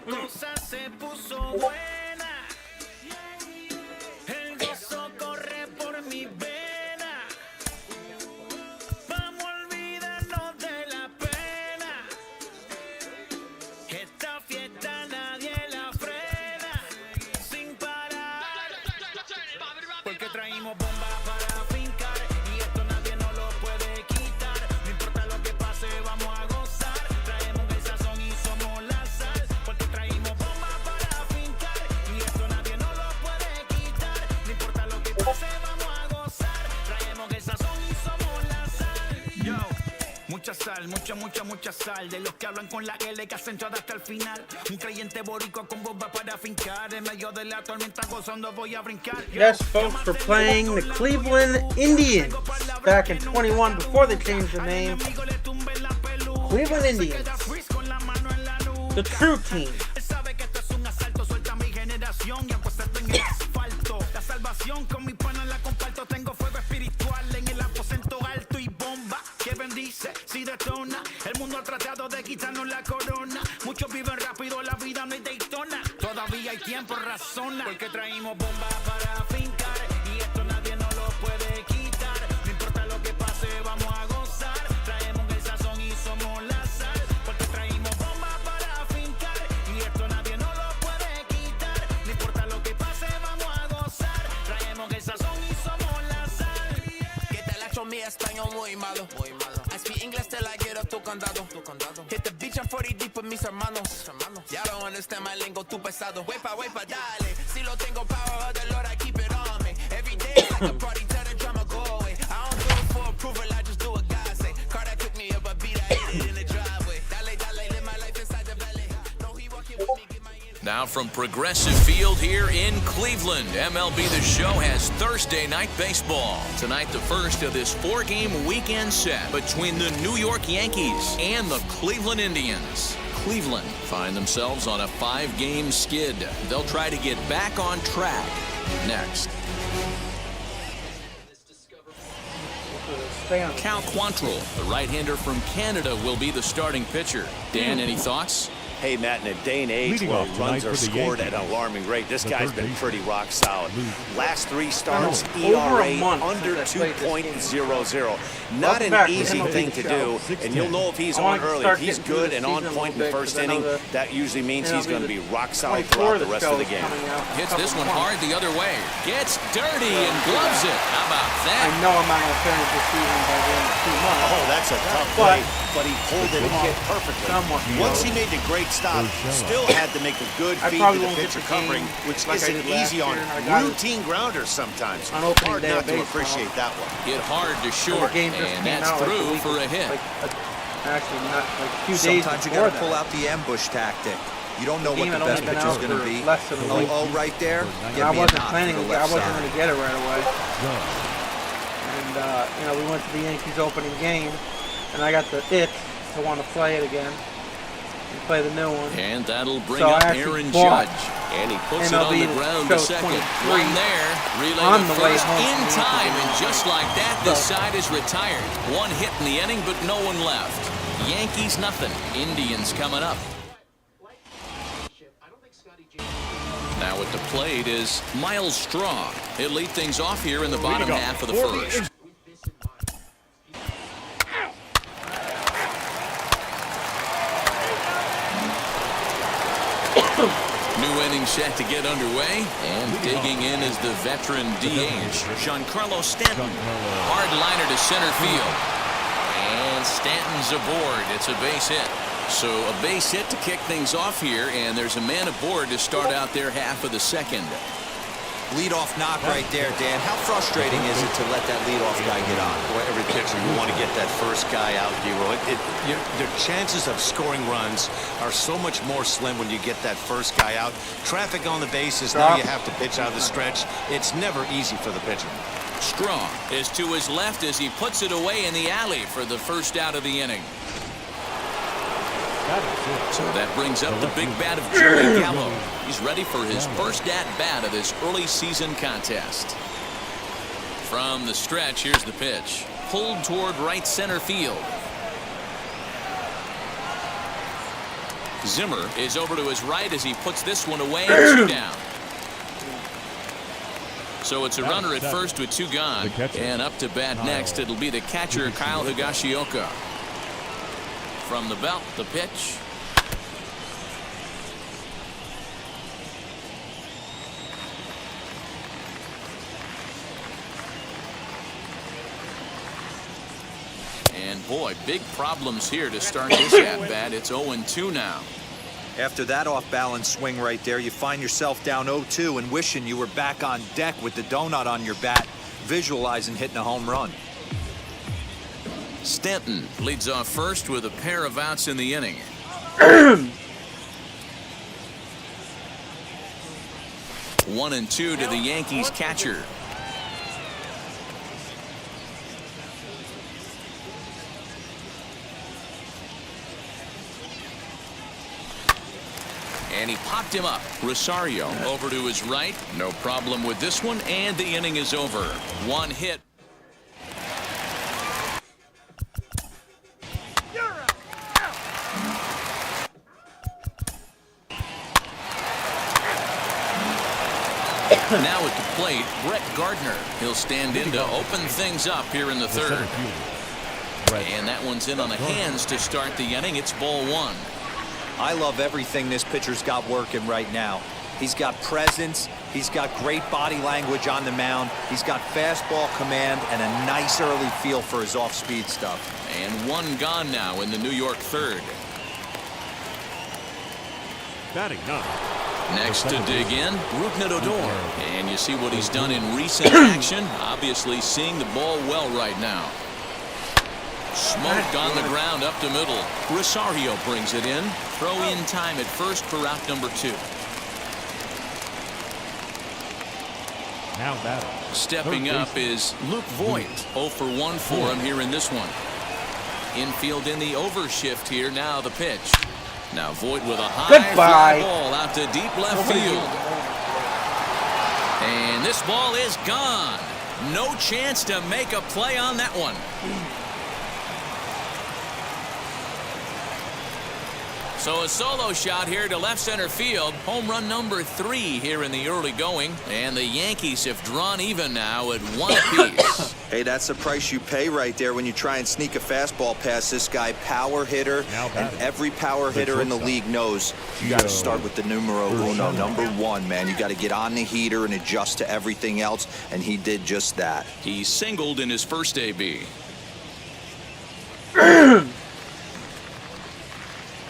cosa se puso buena. El gozo corre por mi vena. Vamos a olvidarnos de la pena. Esta fiesta nadie la frena. Sin parar. Porque traímos bombas para fincar. Y esto nadie nos lo puede quitar. No importa lo que pase, vamos a gozar. Traemos el sazón y somos la sal. Porque traímos bombas para fincar. Y esto nadie nos lo puede quitar. No importa lo que pase, vamos a gozar. Traemos el sazón y somos la sal. Yo. Mucha sal, mucha sal. De los que hablan con la L que hacen hasta el final. Un creyente boricua con bomba para fincar. En medio de la tormenta gozando voy a brincar. Yes, folks, we're playing the Cleveland Indians back in 21 before they changed the name. Cleveland Indians, the true team. La salvación con mi pana la comparto. Tengo fuego espiritual en el aposento alto y bomba que bendice si detona. El mundo ha tratado de quitarnos la corona. Muchos viven rápido, la vida no hay Daytona. Todavía hay tiempo, razona. Porque traímos bomba para fincar. Y esto nadie nos lo puede quitar. No importa lo que pase, vamos a gozar. Traemos el sazón y somos la sal. Porque traímos bomba para fincar. Y esto nadie nos lo puede quitar. No importa lo que pase, vamos a gozar. Traemos el sazón y somos la sal. Que te la echo mi español muy malo. I speak English till I get up tu condado. Hit the beach and 40 deep with mis hermanos. Ya don't understand my lingo, tu pesado. Wepa, dale. Si lo tengo power of the Lord, I keep it on me. Every day it's like a party, tell the drama go away. I don't do it for approval, I just do what God say. Car that took me up a beat, I hit it in the driveway. Dale, live my life inside the valley. No, he walking with me, get my Now from Progressive Field here in Cleveland, MLB The Show has Thursday night baseball. Tonight, the first of this 4-game weekend set between the New York Yankees and the Cleveland Indians. Cleveland find themselves on a 5-game skid. They'll try to get back on track next. Cal Quantrill, the right-hander from Canada, will be the starting pitcher. Dan, any thoughts? Hey, Matt, in a day and age where runs are scored at an alarming rate, this guy's been pretty rock solid. Last 3 starts, ERA under 2.00. Not an easy thing to do, and you'll know if he's on early. If he's good and on point in the first inning, that usually means he's going to be rock solid throughout the rest of the game. Hits this one hard the other way. Gets dirty and gloves it. How about that? I know I'm not going to finish this season by the end of 2 months. Oh, that's a tough play, but he pulled it and hit perfectly. Once he made the great stop, still had to make a good feed to the pitcher covering, which isn't easy on routine grounders sometimes. Hard not to appreciate that one. Hit hard to short, and that's through for a hit. Actually, not like 2 days. Sometimes you got to pull out the ambush tactic. You don't know what the best pitch is going to be. Oh, right there. I wasn't planning. I wasn't going to get it right away. And you know, we went to the Yankees opening game, and I got the itch to want to play it again. Play the new one. And that'll bring up Aaron Judge. And he puts MLB it on the ground to second. Run there. Relay on to the way first home in time. And just like that, this side is retired. 1 hit in the inning, but no one left. Yankees nothing. Indians coming up. Now at the plate is Miles Straw. He'll lead things off here in the bottom half of the first. New inning set to get underway, and digging in is the veteran DH, Giancarlo Stanton. Hard liner to center field, and Stanton's aboard. It's a base hit. So a base hit to kick things off here, and there's a man aboard to start out their half of the second. Leadoff knock right there, Dan. How frustrating is it to let that leadoff guy get on? Boy, every pitcher, you want to get that first guy out, Hero. The chances of scoring runs are so much more slim when you get that first guy out. Traffic on the bases, now you have to pitch out of the stretch. It's never easy for the pitcher. Straw is to his left as he puts it away in the alley for the first out of the inning. So that brings up the big bat of Joey Gallo. He's ready for his first at-bat of this early season contest. From the stretch, here's the pitch. Pulled toward right center field. Zimmer is over to his right as he puts this one away and 2 down. So it's a runner at first with 2 gone. And up to bat next, it'll be the catcher, Kyle Higashioka. From the belt, the pitch. And boy, big problems here to start this at-bat. It's 0-2 now. After that off-balance swing right there, you find yourself down 0-2 and wishing you were back on deck with the donut on your bat, visualizing hitting a home run. Stanton leads off first with a pair of outs in the inning. 1-2 to the Yankees catcher. And he popped him up. Rosario over to his right. No problem with this one, and the inning is over. 1 hit. Now at the plate, Brett Gardner. He'll stand in to open things up here in the 3rd. And that one's in on the hands to start the inning. It's ball 1. I love everything this pitcher's got working right now. He's got presence. He's got great body language on the mound. He's got fastball command and a nice early feel for his off-speed stuff. And 1 gone now in the New York 3rd. Batting 9. Next to dig in, Rougned Odor. And you see what he's done in recent action. Obviously seeing the ball well right now. Smoked on the ground up the middle. Rosario brings it in. Throw in time at first for out number 2. Now batting. Stepping up is Luke Voigt. 0 for 1 for him here in this one. Infield in the overshift here. Now the pitch. Now Voigt with a high fly ball out to deep left field. And this ball is gone. No chance to make a play on that one. So a solo shot here to left center field. Home run number 3 here in the early going. And the Yankees have drawn even now at 1 apiece. Hey, that's the price you pay right there when you try and sneak a fastball past this guy. Power hitter, and every power hitter in the league knows you got to start with the numero uno, number 1, man. You got to get on the heater and adjust to everything else, and he did just that. He singled in his first AB.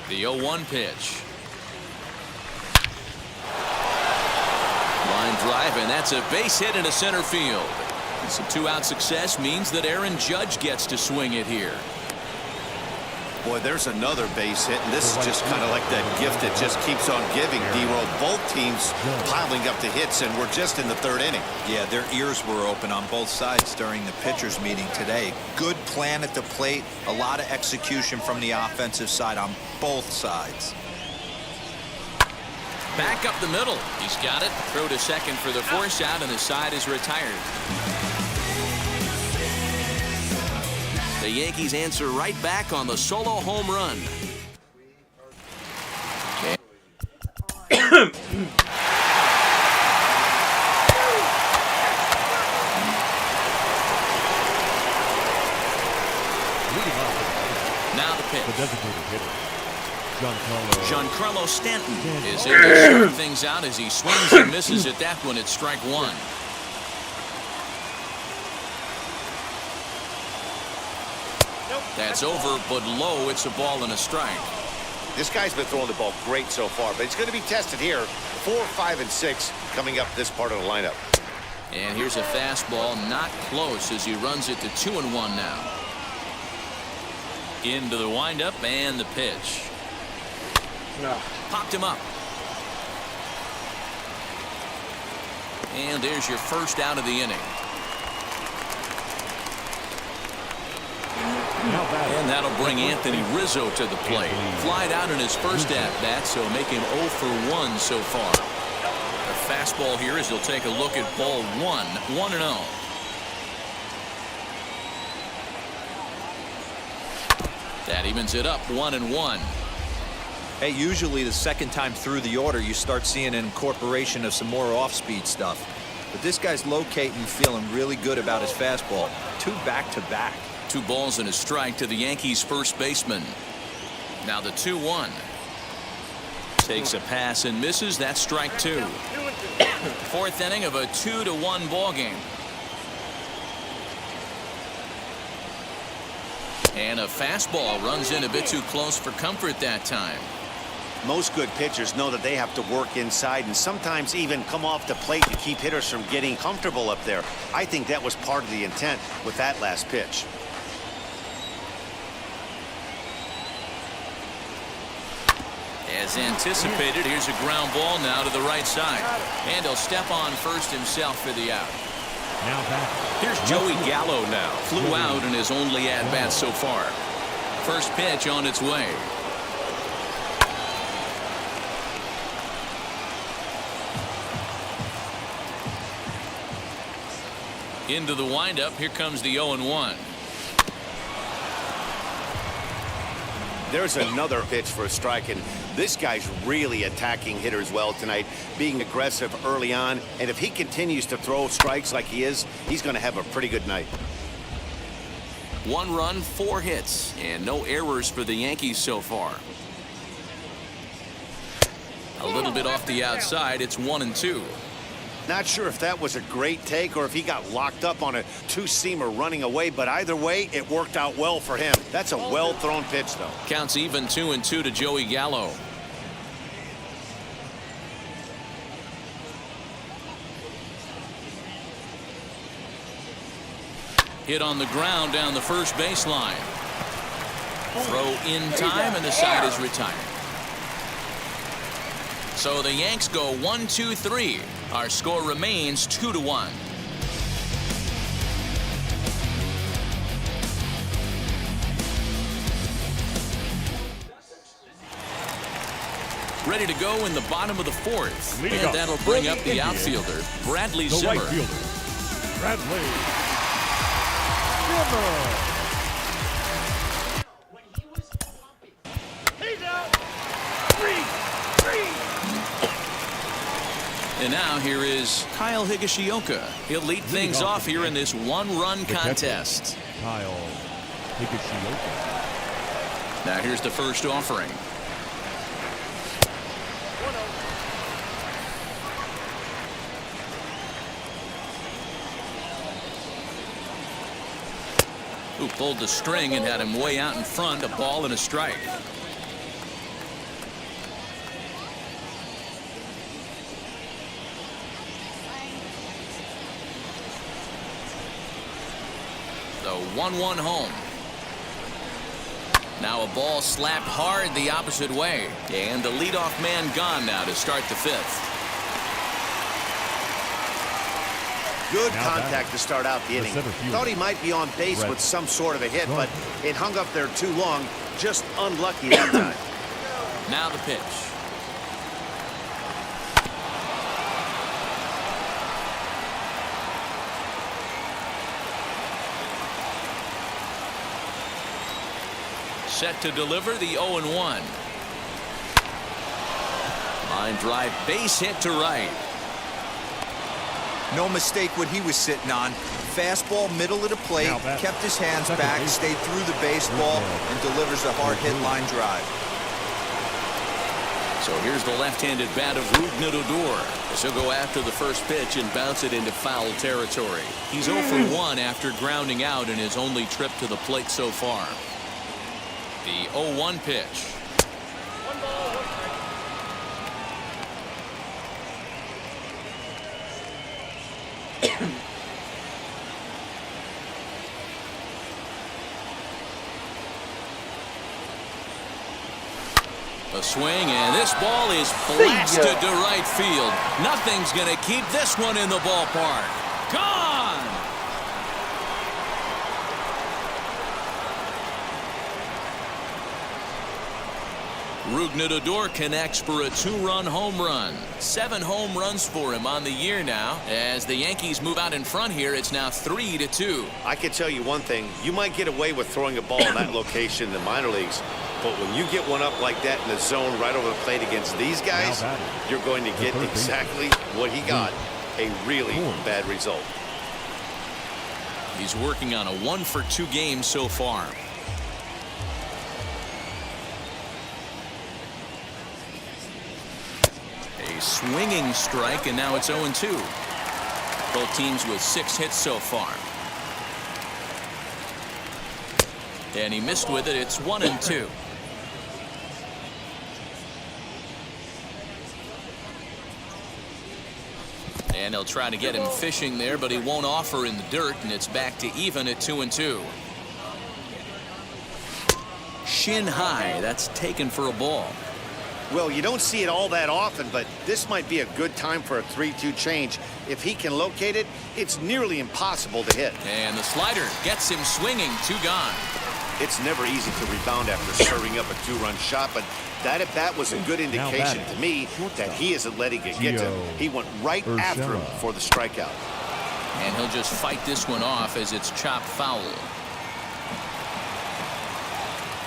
The 0-1 pitch. Line drive, and that's a base hit into center field. Some 2-out success means that Aaron Judge gets to swing it here. Boy, there's another base hit, and this is just kind of like that gift that just keeps on giving, D-Roll. Both teams piling up the hits, and we're just in the 3rd inning. Yeah, their ears were open on both sides during the pitchers' meeting today. Good plan at the plate, a lot of execution from the offensive side on both sides. Back up the middle. He's got it. Throw to second for the force out, and the side is retired. The Yankees answer right back on the solo home run. Now the pitch. The designated hitter, Giancarlo Stanton is in to start things out as he swings and misses at that one at strike 1. That's over, but low. It's a ball and a strike. This guy's been throwing the ball great so far, but he's going to be tested here. 4, 5, and 6 coming up this part of the lineup. And here's a fastball, not close as he runs it to 2-1 now. Into the windup and the pitch. Popped him up. And there's your first out of the inning. And that'll bring Anthony Rizzo to the plate. Flied out in his first at-bat, so make him 0 for 1 so far. The fastball here as he'll take a look at ball 1, 1-0. That evens it up 1-1. Hey, usually the second time through the order, you start seeing an incorporation of some more off-speed stuff. But this guy's locating, feeling really good about his fastball. 2 back-to-back. 2 balls and a strike to the Yankees first baseman. Now the 2-1. Takes a pass and misses. That's strike 2. 4th inning of a 2-1 ball game. And a fastball runs in a bit too close for comfort that time. Most good pitchers know that they have to work inside and sometimes even come off the plate to keep hitters from getting comfortable up there. I think that was part of the intent with that last pitch. As anticipated, here's a ground ball now to the right side. And he'll step on first himself for the out. Now back. Here's Joey Gallo now. Flew out in his only at-bat so far. First pitch on its way. Into the windup. Here comes the 0-1. There's another pitch for a strike, and this guy's really attacking hitters well tonight, being aggressive early on. And if he continues to throw strikes like he is, he's going to have a pretty good night. 1 run, 4 hits, and no errors for the Yankees so far. A little bit off the outside. It's 1-2. Not sure if that was a great take or if he got locked up on a 2-seamer running away, but either way, it worked out well for him. That's a well-thrown pitch, though. Counts even 2-2 to Joey Gallo. Hit on the ground down the first baseline. Throw in time, and the side is retired. So the Yanks go 1-2-3. Our score remains 2-1. Ready to go in the bottom of the 4th. And that'll bring up the outfielder, Bradley The Zimmer. right fielder, Bradley Zimmer. And now here is Kyle Higashioka. He'll lead things off here in this 1-run contest. Kyle Higashioka. Now here's the first offering. Who pulled the string and had him way out in front. A ball and a strike. The 1-1 home. Now a ball slapped hard the opposite way. And the leadoff man gone now to start the 5th. Good contact to start out the inning. Thought he might be on base with some sort of a hit, but it hung up there too long. Just unlucky that time. Now the pitch. Set to deliver the 0-1. Line drive, base hit to right. No mistake what he was sitting on. Fastball, middle of the plate, kept his hands back, stayed through the baseball, and delivers a hard hit line drive. So here's the left-handed bat of Rougned Odor. As he'll go after the first pitch and bounce it into foul territory. He's 0 for 1 after grounding out in his only trip to the plate so far. The 0-1 pitch. A swing, and this ball is blasted to right field. Nothing's going to keep this one in the ballpark. Gone! Rougned Odor connects for a 2-run home run. 7 home runs for him on the year now. As the Yankees move out in front here, it's now 3-2. I can tell you one thing. You might get away with throwing a ball in that location in the minor leagues. But when you get one up like that in the zone right over the plate against these guys, you're going to get exactly what he got, a really bad result. He's working on a 1-for-2 game so far. A swinging strike, and now it's 0-2. Both teams with 6 hits so far. And he missed with it. It's 1-2. And they'll try to get him fishing there, but he won't offer in the dirt, and it's back to even at 2-2. Shin high. That's taken for a ball. Well, you don't see it all that often, but this might be a good time for a 3-2 change. If he can locate it, it's nearly impossible to hit. And the slider gets him swinging. 2 gone. It's never easy to rebound after serving up a 2-run shot, but that at bat was a good indication to me that he isn't letting it get to him. He went right after him for the strikeout. And he'll just fight this one off as it's chopped foul.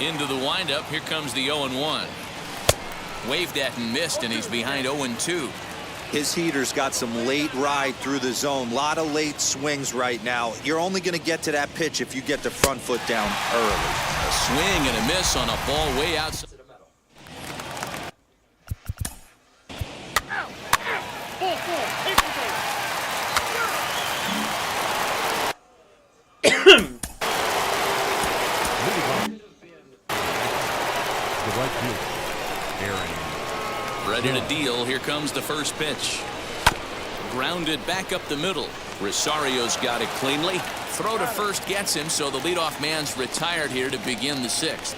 Into the windup. Here comes the 0-1. Waved at and missed, and he's behind 0-2. His heater's got some late ride through the zone. A lot of late swings right now. You're only going to get to that pitch if you get the front foot down early. A swing and a miss on a ball way outside. Ready to deal. Here comes the first pitch. Grounded back up the middle. Rosario's got it cleanly. Throw to first gets him, so the leadoff man's retired here to begin the 6th.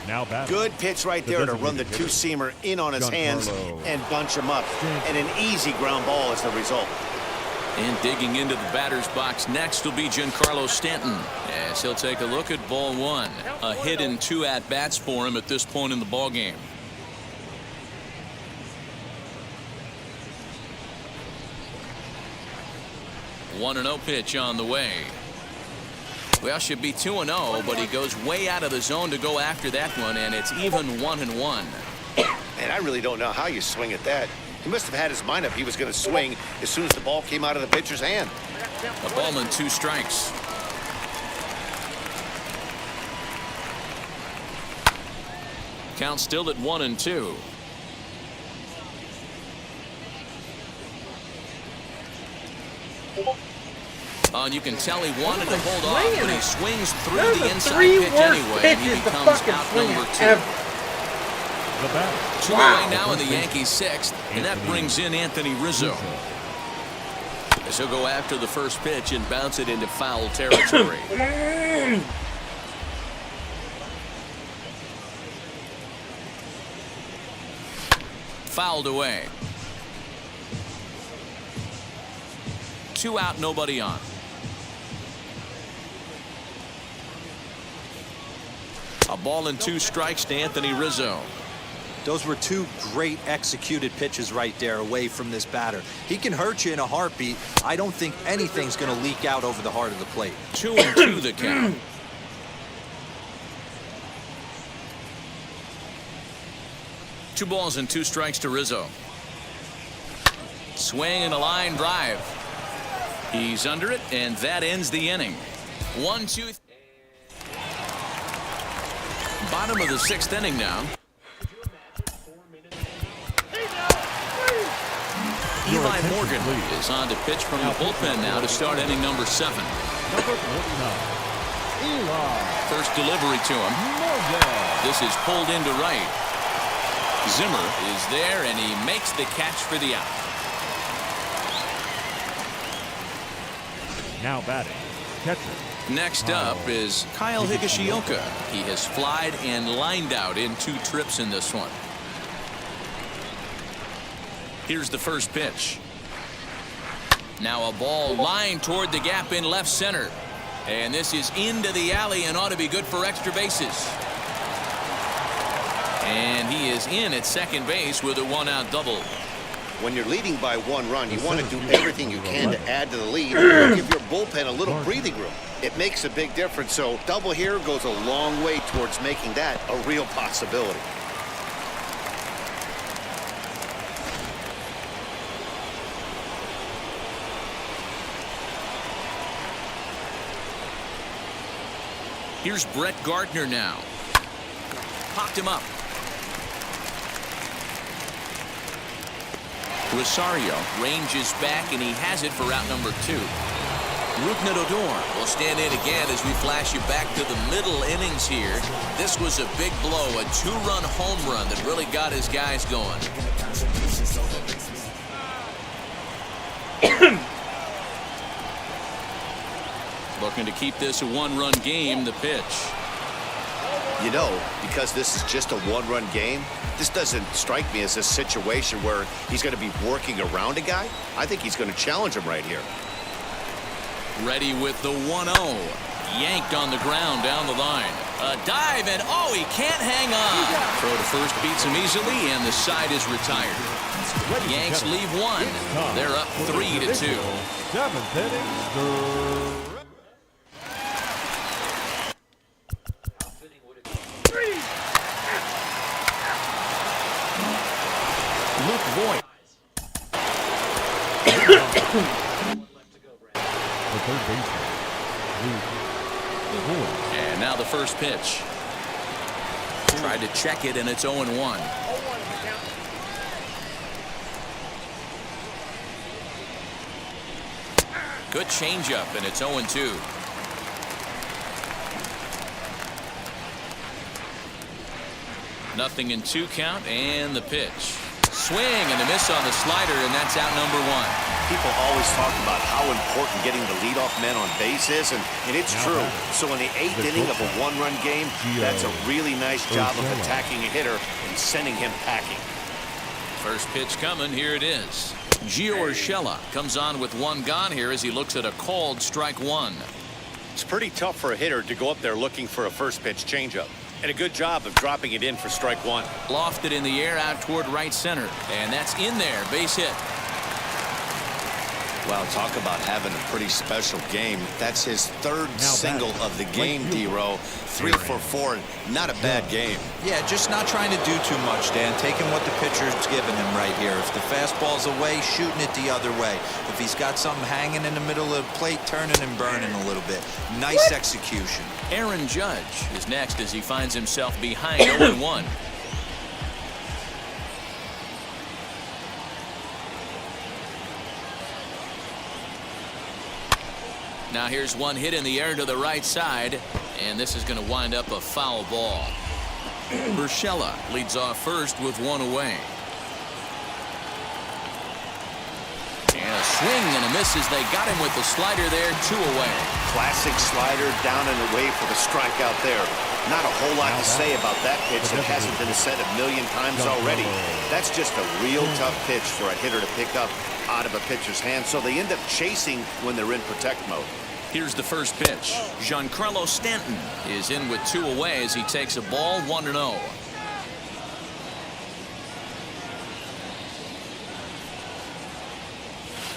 Now good pitch right there to run the 2-seamer in on his hands and bunch him up. And an easy ground ball as the result. And digging into the batter's box next will be Giancarlo Stanton, as he'll take a look at ball 1. A hit and 2 at-bats for him at this point in the ballgame. 1-0 pitch on the way. Well, should be 2-0, but he goes way out of the zone to go after that one, and it's even 1-1. And I really don't know how you swing at that. He must have had his mind up he was going to swing as soon as the ball came out of the pitcher's hand. A ball and 2 strikes. Count still at 1-2. And you can tell he wanted to hold off, but he swings through the inside pitch anyway, and he becomes out number 2. 2 away now in the Yankees' 6th, and that brings in Anthony Rizzo. As he'll go after the first pitch and bounce it into foul territory. Fouled away. 2 out, nobody on. A ball and 2 strikes to Anthony Rizzo. Those were 2 great executed pitches right there away from this batter. He can hurt you in a heartbeat. I don't think anything's going to leak out over the heart of the plate. 2-2 the count. Two balls and 2 strikes to Rizzo. Swing and a line drive. He's under it, and that ends the inning. 1-2. Bottom of the 6th inning now. Eli Morgan is on to pitch from the bullpen now to start inning number 7. First delivery to him. This is pulled into right. Zimmer is there, and he makes the catch for the out. Now batting, catcher. Next up is Kyle Higashioka. He has flied and lined out in 2 trips in this one. Here's the first pitch. Now a ball lined toward the gap in left center. And this is into the alley and ought to be good for extra bases. And he is in at second base with a 1-out double. When you're leading by 1 run, you want to do everything you can to add to the lead and give your bullpen a little breathing room. it makes a big difference. So double here goes a long way towards making that a real possibility. Here's Brett Gardner now. Popped him up. Rosario ranges back, and he has it for route number 2. Rougned Odor will stand in again as we flash you back to the middle innings here. This was a big blow, a 2-run home run that really got his guys going. Looking to keep this a 1-run game, the pitch. You know, because this is just a 1-run game, this doesn't strike me as a situation where he's going to be working around a guy. I think he's going to challenge him right here. Ready with the 1-0. Yanked on the ground down the line. A dive, and oh, he can't hang on. Throw to first beats him easily, and the side is retired. Yanks leave 1. They're up 3-2. 7th inning. Luke Voigt. The third baseman, Luke Voigt. And now the first pitch. Tried to check it, and it's 0-1. Good changeup, and it's 0-2. Nothing in 2 count, and the pitch. Swing and a miss on the slider, and that's out number 1. People always talk about how important getting the leadoff man on base is, and it's true. So in the 8th inning of a 1-run game, that's a really nice job of attacking a hitter and sending him packing. First pitch coming, here it is. Gio Urshela comes on with 1 gone here as he looks at a called strike 1. It's pretty tough for a hitter to go up there looking for a first pitch changeup. And a good job of dropping it in for strike 1. Lofted in the air out toward right center. And that's in there. Base hit. Well, talk about having a pretty special game. That's his 3rd single of the game, D-Row. 3 for 4. Not a bad game. Yeah, just not trying to do too much, Dan. Taking what the pitcher's giving him right here. If the fastball's away, shooting it the other way. If he's got something hanging in the middle of the plate, turning and burning a little bit. Nice execution. Aaron Judge is next as he finds himself behind 0-1. Now here's one hit in the air to the right side, and this is going to wind up a foul ball. Urshela leads off first with 1 away. And a swing and a miss as they got him with the slider there, 2 away. Classic slider down and away for the strikeout there. Not a whole lot to say about that pitch that hasn't been said a million times already. That's just a real tough pitch for a hitter to pick up out of a pitcher's hand, so they end up chasing when they're in protect mode. Here's the first pitch. Giancarlo Stanton is in with 2 away as he takes a ball 1-0.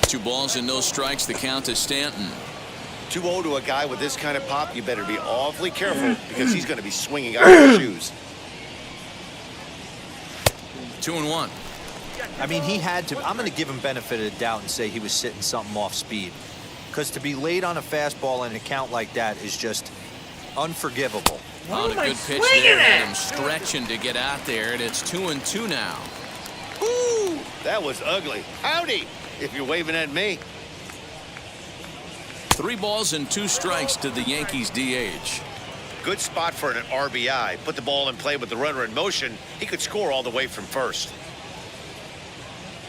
Two balls and no strikes, the count to Stanton. 2-0 to a guy with this kind of pop, you better be awfully careful because he's going to be swinging out of his shoes. 2-1. I mean, he had to. I'm going to give him benefit of the doubt and say he was sitting something off speed. Because to be late on a fastball in a count like that is just unforgivable. On a good pitch there, had him stretching to get out there, and it's 2-2 now. Ooh, that was ugly. Howdy, if you're waving at me. 3 balls and 2 strikes to the Yankees DH. Good spot for an RBI. Put the ball in play with the runner in motion. He could score all the way from first.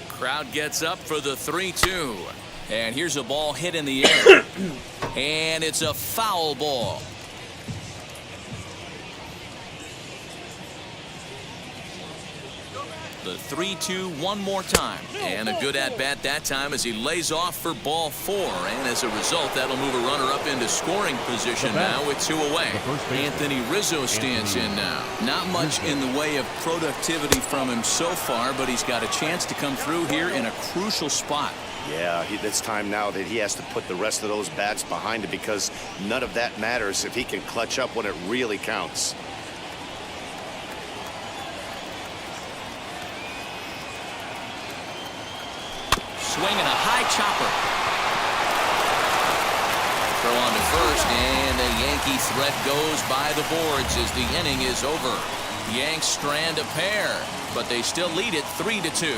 Crowd gets up for the 3-2. And here's a ball hit in the air. And it's a foul ball. The 3-2 one more time. And a good at-bat that time as he lays off for ball 4. And as a result, that'll move a runner up into scoring position now with 2 away. Anthony Rizzo stands in now. Not much in the way of productivity from him so far, but he's got a chance to come through here in a crucial spot. Yeah, it's time now that he has to put the rest of those bats behind him, because none of that matters if he can clutch up when it really counts. Swinging a high chopper. Throw on to first, and the Yankee threat goes by the boards as the inning is over. Yanks strand a pair, but they still lead it 3-2.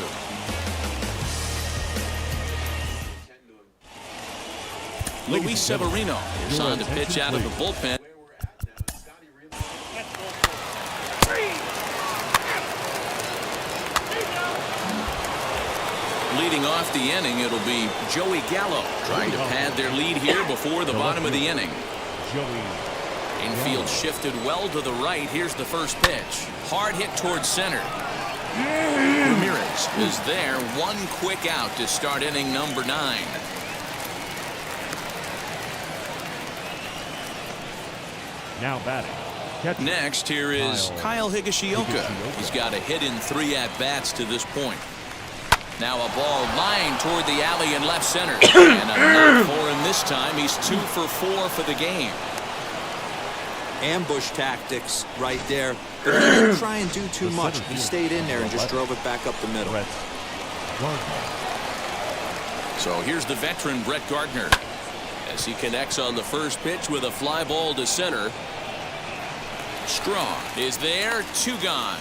Luis Severino is on to pitch out of the bullpen. Leading off the inning, it'll be Joey Gallo trying to pad their lead here before the bottom of the inning. Infield shifted well to the right. Here's the first pitch. Hard hit towards center. Ramirez is there. One quick out to start inning number 9. Now batting. Next, here is Kyle Higashioka. He's got a hit in 3 at-bats to this point. Now a ball lined toward the alley in left center. And a knock for him this time. He's 2 for 4 for the game. Ambush tactics right there. But he didn't try and do too much. He stayed in there and just drove it back up the middle. So here's the veteran Brett Gardner as he connects on the first pitch with a fly ball to center. Strong is there. 2 gone.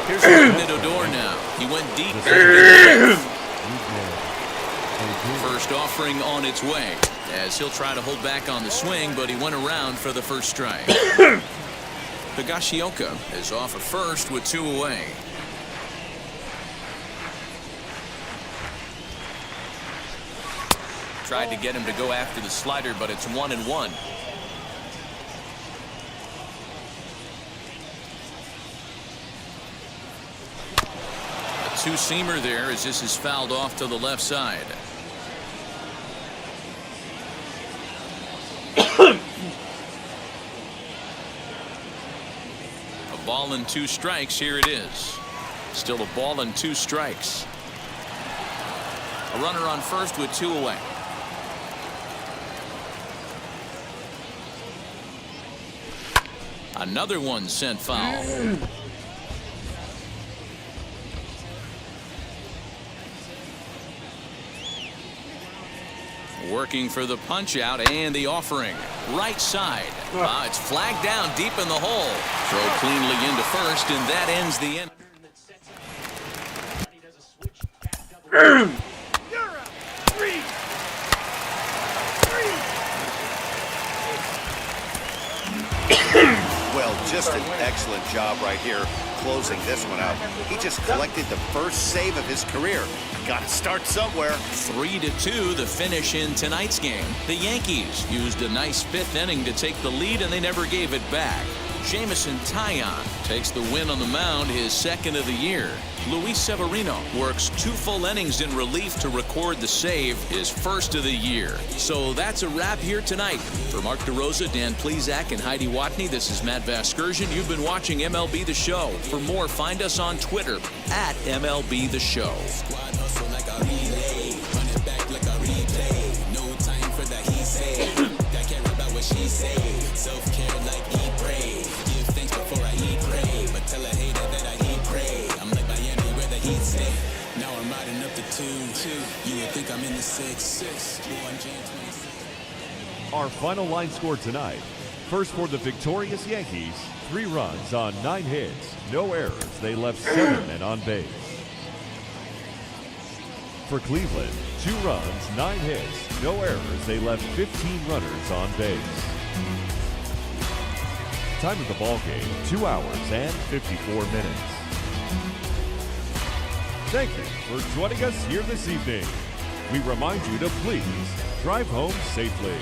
Here's Odor now. He went deep. First offering on its way as he'll try to hold back on the swing, but he went around for the first strike. Higashioka is off at first with 2 away. Tried to get him to go after the slider, but it's 1-1. Two-seamer there as this is fouled off to the left side. A ball and 2 strikes. Here it is. Still a ball and 2 strikes. A runner on first with 2 away. Another one sent foul. Working for the punch out and the offering. Right side. It's flagged down deep in the hole. Throw cleanly into first, and that ends the inning. Well, just an excellent job right here closing this one out. He just collected the first save of his career. Got to start somewhere. 3-2 the finish in tonight's game. The Yankees used a nice 5th inning to take the lead, and they never gave it back. Jamison Taillon takes the win on the mound, his 2nd of the year. Luis Severino works 2 full innings in relief to record the save, his 1st of the year. So that's a wrap here tonight. For Mark DeRosa, Dan Plesac, and Heidi Watney, this is Matt Vasgersian. You've been watching MLB The Show. For more, find us on Twitter at MLB The Show. Self-care like eat, pray. Give thanks before I eat, pray. But tell a hater that I eat, pray. I'm like Miami where the heat set. Now I'm riding up the 2. You would think I'm in the 6. Our final line score tonight. First for the victorious Yankees, 3 runs on 9 hits, no errors. They left 7 men on base. For Cleveland, 2 runs, 9 hits, no errors. They left 15 runners on base. Time of the ball game, 2 hours and 54 minutes. Thank you for joining us here this evening. We remind you to please drive home safely.